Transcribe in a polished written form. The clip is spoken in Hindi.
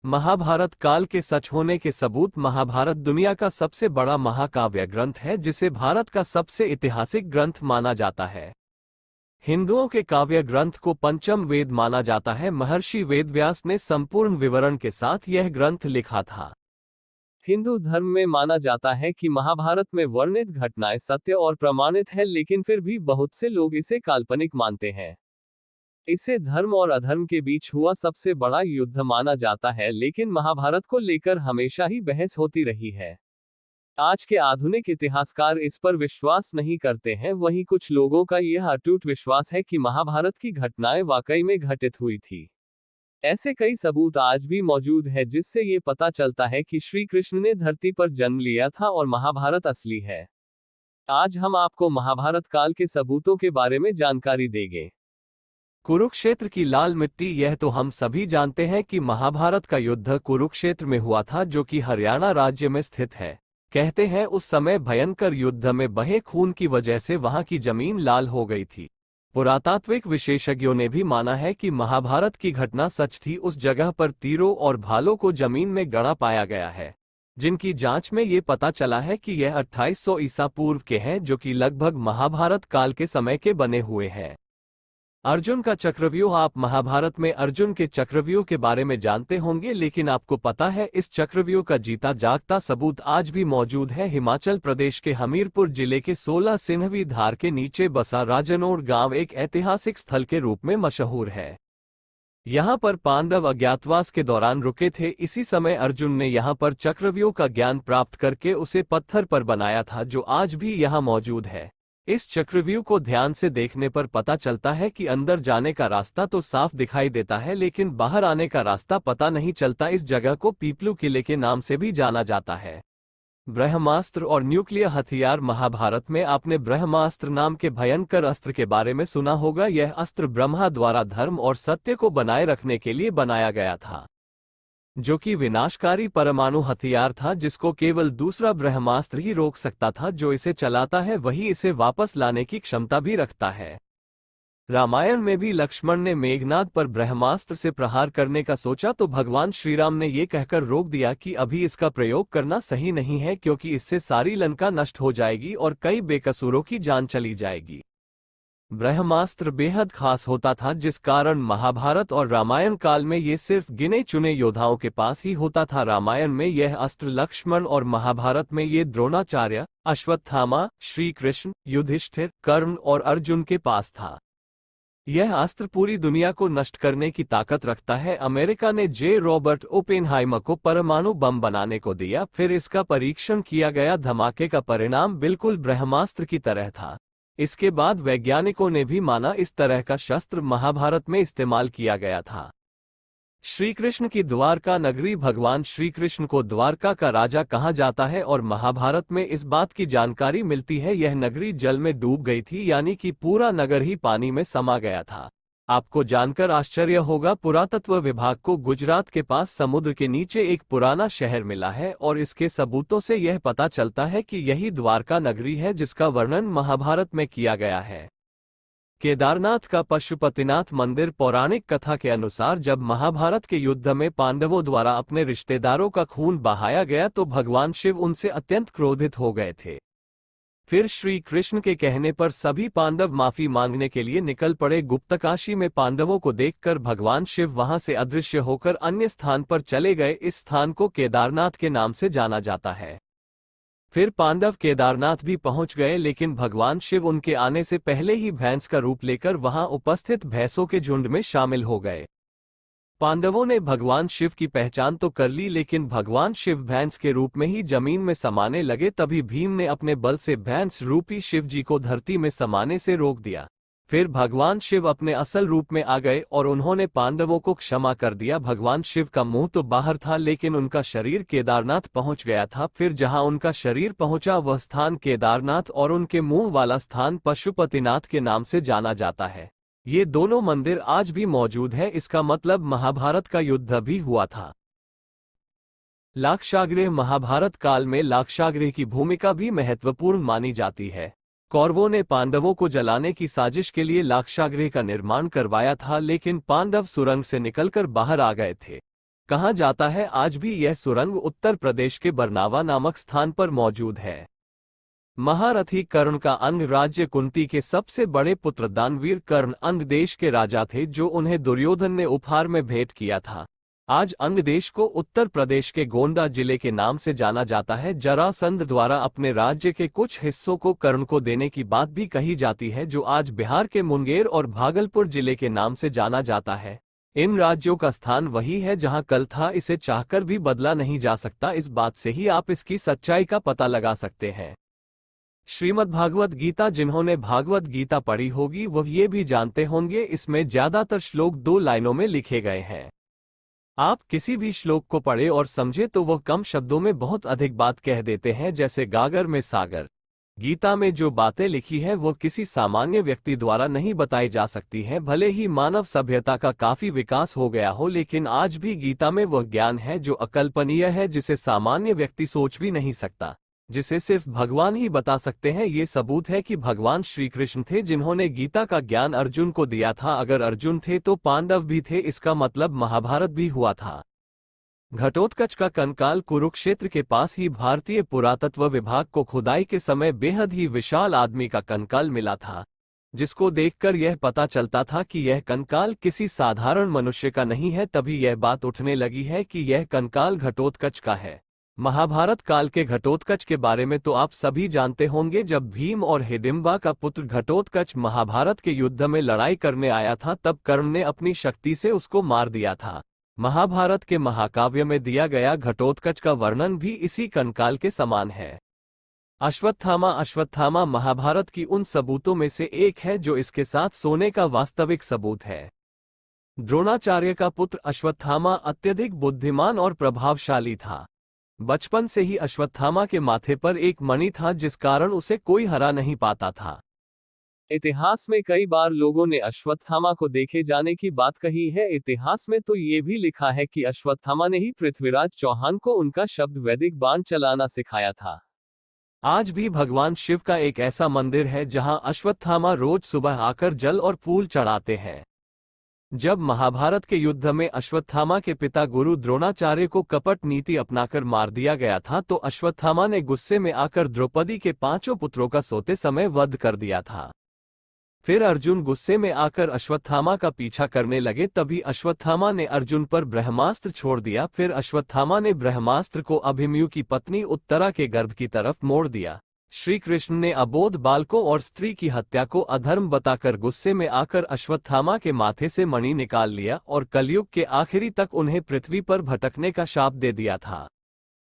महाभारत काल के सच होने के सबूत। महाभारत दुनिया का सबसे बड़ा महाकाव्य ग्रंथ है जिसे भारत का सबसे ऐतिहासिक ग्रंथ माना जाता है। हिंदुओं के काव्य ग्रंथ को पंचम वेद माना जाता है। महर्षि वेदव्यास ने संपूर्ण विवरण के साथ यह ग्रंथ लिखा था। हिंदू धर्म में माना जाता है कि महाभारत में वर्णित घटनाएं सत्य और प्रमाणित है, लेकिन फिर भी बहुत से लोग इसे काल्पनिक मानते हैं। इसे धर्म और अधर्म के बीच हुआ सबसे बड़ा युद्ध माना जाता है, लेकिन महाभारत को लेकर हमेशा ही बहस होती रही है। आज के आधुनिक इतिहासकार इस पर विश्वास नहीं करते हैं। वहीं कुछ लोगों का यह अटूट विश्वास है कि महाभारत की घटनाएं वाकई में घटित हुई थी। ऐसे कई सबूत आज भी मौजूद है जिससे ये पता चलता है कि श्री कृष्ण ने धरती पर जन्म लिया था और महाभारत असली है। आज हम आपको महाभारत काल के सबूतों के बारे में जानकारी देंगे। कुरुक्षेत्र की लाल मिट्टी। यह तो हम सभी जानते हैं कि महाभारत का युद्ध कुरुक्षेत्र में हुआ था, जो कि हरियाणा राज्य में स्थित है। कहते हैं उस समय भयंकर युद्ध में बहे खून की वजह से वहां की जमीन लाल हो गई थी। पुरातात्विक विशेषज्ञों ने भी माना है कि महाभारत की घटना सच थी। उस जगह पर तीरों और भालों को जमीन में गड़ा पाया गया है, जिनकी जांच में ये पता चला है कि यह 2800 ईसा पूर्व के हैं, जो कि लगभग महाभारत काल के समय के बने हुए हैं। अर्जुन का चक्रव्यूह। आप महाभारत में अर्जुन के चक्रव्यूह के बारे में जानते होंगे, लेकिन आपको पता है इस चक्रव्यूह का जीता जागता सबूत आज भी मौजूद है। हिमाचल प्रदेश के हमीरपुर जिले के 16 सिन्हवी धार के नीचे बसा राजनोड़ गांव एक ऐतिहासिक स्थल के रूप में मशहूर है। यहाँ पर पांडव अज्ञातवास के दौरान रुके थे। इसी समय अर्जुन ने यहाँ पर चक्रव्यूह का ज्ञान प्राप्त करके उसे पत्थर पर बनाया था, जो आज भी यहाँ मौजूद है। इस चक्रव्यूह को ध्यान से देखने पर पता चलता है कि अंदर जाने का रास्ता तो साफ दिखाई देता है, लेकिन बाहर आने का रास्ता पता नहीं चलता। इस जगह को पीपलू किले के नाम से भी जाना जाता है। ब्रह्मास्त्र और न्यूक्लियर हथियार। महाभारत में आपने ब्रह्मास्त्र नाम के भयंकर अस्त्र के बारे में सुना होगा। यह अस्त्र ब्रह्मा द्वारा धर्म और सत्य को बनाए रखने के लिए बनाया गया था, जो कि विनाशकारी परमाणु हथियार था, जिसको केवल दूसरा ब्रह्मास्त्र ही रोक सकता था। जो इसे चलाता है वही इसे वापस लाने की क्षमता भी रखता है। रामायण में भी लक्ष्मण ने मेघनाद पर ब्रह्मास्त्र से प्रहार करने का सोचा, तो भगवान श्रीराम ने ये कहकर रोक दिया कि अभी इसका प्रयोग करना सही नहीं है, क्योंकि इससे सारी लंका नष्ट हो जाएगी और कई बेकसूरों की जान चली जाएगी। ब्रह्मास्त्र बेहद खास होता था, जिस कारण महाभारत और रामायण काल में ये सिर्फ गिने चुने योद्धाओं के पास ही होता था। रामायण में यह अस्त्र लक्ष्मण और महाभारत में ये द्रोणाचार्य, अश्वत्थामा, श्री कृष्ण, युधिष्ठिर, कर्ण और अर्जुन के पास था। यह अस्त्र पूरी दुनिया को नष्ट करने की ताकत रखता है। अमेरिका ने जे रॉबर्ट ओपेनहाइमर को परमाणु बम बनाने को दिया, फिर इसका परीक्षण किया गया। धमाके का परिणाम बिल्कुल ब्रह्मास्त्र की तरह था। इसके बाद वैज्ञानिकों ने भी माना इस तरह का शस्त्र महाभारत में इस्तेमाल किया गया था। श्री कृष्ण की द्वारका नगरी। भगवान श्री कृष्ण को द्वारका का राजा कहा जाता है और महाभारत में इस बात की जानकारी मिलती है यह नगरी जल में डूब गई थी, यानी कि पूरा नगर ही पानी में समा गया था। आपको जानकर आश्चर्य होगा, पुरातत्व विभाग को गुजरात के पास समुद्र के नीचे एक पुराना शहर मिला है और इसके सबूतों से यह पता चलता है कि यही द्वारका नगरी है जिसका वर्णन महाभारत में किया गया है। केदारनाथ का पशुपतिनाथ मंदिर। पौराणिक कथा के अनुसार जब महाभारत के युद्ध में पांडवों द्वारा अपने रिश्तेदारों का खून बहाया गया तो भगवान शिव उनसे अत्यंत क्रोधित हो गए थे। फिर श्री कृष्ण के कहने पर सभी पांडव माफी मांगने के लिए निकल पड़े। गुप्तकाशी में पांडवों को देखकर भगवान शिव वहां से अदृश्य होकर अन्य स्थान पर चले गए। इस स्थान को केदारनाथ के नाम से जाना जाता है। फिर पांडव केदारनाथ भी पहुंच गए, लेकिन भगवान शिव उनके आने से पहले ही भैंस का रूप लेकर वहां उपस्थित भैंसों के झुंड में शामिल हो गए। पांडवों ने भगवान शिव की पहचान तो कर ली, लेकिन भगवान शिव भैंस के रूप में ही जमीन में समाने लगे। तभी भीम ने अपने बल से भैंस रूपी शिव जी को धरती में समाने से रोक दिया। फिर भगवान शिव अपने असल रूप में आ गए और उन्होंने पांडवों को क्षमा कर दिया। भगवान शिव का मुंह तो बाहर था, लेकिन उनका शरीर केदारनाथ पहुंच गया था। फिर जहां उनका शरीर पहुंचा वह स्थान केदारनाथ और उनके मुंह वाला स्थान पशुपतिनाथ के नाम से जाना जाता है। ये दोनों मंदिर आज भी मौजूद है। इसका मतलब महाभारत का युद्ध भी हुआ था। लाक्षागृह। महाभारत काल में लाक्षागृह की भूमिका भी महत्वपूर्ण मानी जाती है। कौरवों ने पांडवों को जलाने की साजिश के लिए लाक्षागृह का निर्माण करवाया था, लेकिन पांडव सुरंग से निकलकर बाहर आ गए थे। कहा जाता है आज भी यह सुरंग उत्तर प्रदेश के बरनावा नामक स्थान पर मौजूद है। महारथी कर्ण का अंग राज्य कुंती के सबसे बड़े पुत्र दानवीर कर्ण अंग देश के राजा थे, जो उन्हें दुर्योधन ने उपहार में भेंट किया था। आज अंग देश को उत्तर प्रदेश के गोंडा जिले के नाम से जाना जाता है। जरासंध द्वारा अपने राज्य के कुछ हिस्सों को कर्ण को देने की बात भी कही जाती है, जो आज बिहार के मुंगेर और भागलपुर जिले के नाम से जाना जाता है। इन राज्यों का स्थान वही है जहां कल था, इसे चाहकर भी बदला नहीं जा सकता। इस बात से ही आप इसकी सच्चाई का पता लगा सकते हैं। श्रीमद् भागवत गीता, जिन्होंने भागवत गीता पढ़ी होगी वह ये भी जानते होंगे इसमें ज्यादातर श्लोक 2 लाइनों में लिखे गए हैं। आप किसी भी श्लोक को पढ़े और समझे तो वह कम शब्दों में बहुत अधिक बात कह देते हैं, जैसे गागर में सागर। गीता में जो बातें लिखी है वह किसी सामान्य व्यक्ति द्वारा नहीं बताई जा सकती हैं। भले ही मानव सभ्यता का काफी विकास हो गया हो, लेकिन आज भी गीता में वह ज्ञान है जो अकल्पनीय है, जिसे सामान्य व्यक्ति सोच भी नहीं सकता, जिसे सिर्फ भगवान ही बता सकते हैं। ये सबूत है कि भगवान श्री कृष्ण थे जिन्होंने गीता का ज्ञान अर्जुन को दिया था। अगर अर्जुन थे तो पांडव भी थे, इसका मतलब महाभारत भी हुआ था। घटोत्कच का कंकाल कुरुक्षेत्र के पास ही भारतीय पुरातत्व विभाग को खुदाई के समय बेहद ही विशाल आदमी का कंकाल मिला था, जिसको देखकर यह पता चलता था कि यह कंकाल किसी साधारण मनुष्य का नहीं है। तभी यह बात उठने लगी है कि यह कंकाल घटोत्कच का है। महाभारत काल के घटोत्कच के बारे में तो आप सभी जानते होंगे। जब भीम और हिडिंबा का पुत्र घटोत्कच महाभारत के युद्ध में लड़ाई करने आया था, तब कर्ण ने अपनी शक्ति से उसको मार दिया था। महाभारत के महाकाव्य में दिया गया घटोत्कच का वर्णन भी इसी कंकाल के समान है। अश्वत्थामा महाभारत की उन सबूतों में से एक है जो इसके साथ सोने का वास्तविक सबूत है। द्रोणाचार्य का पुत्र अश्वत्थामा अत्यधिक बुद्धिमान और प्रभावशाली था। बचपन से ही अश्वत्थामा के माथे पर एक मणि था, जिस कारण उसे कोई हरा नहीं पाता था। इतिहास में कई बार लोगों ने अश्वत्थामा को देखे जाने की बात कही है। इतिहास में तो ये भी लिखा है कि अश्वत्थामा ने ही पृथ्वीराज चौहान को उनका शब्द वैदिक बाण चलाना सिखाया था। आज भी भगवान शिव का एक ऐसा मंदिर है जहां अश्वत्थामा रोज सुबह आकर जल और फूल चढ़ाते हैं। जब महाभारत के युद्ध में अश्वत्थामा के पिता गुरु द्रोणाचार्य को कपट नीति अपनाकर मार दिया गया था, तो अश्वत्थामा ने गुस्से में आकर द्रौपदी के 5 पुत्रों का सोते समय वध कर दिया था। फिर अर्जुन गुस्से में आकर अश्वत्थामा का पीछा करने लगे, तभी अश्वत्थामा ने अर्जुन पर ब्रह्मास्त्र छोड़ दिया। फिर अश्वत्थामा ने ब्रह्मास्त्र को अभिमन्यु की पत्नी उत्तरा के गर्भ की तरफ मोड़ दिया। श्री कृष्ण ने अबोध बालकों और स्त्री की हत्या को अधर्म बताकर गुस्से में आकर अश्वत्थामा के माथे से मणि निकाल लिया और कलयुग के आखिरी तक उन्हें पृथ्वी पर भटकने का शाप दे दिया था।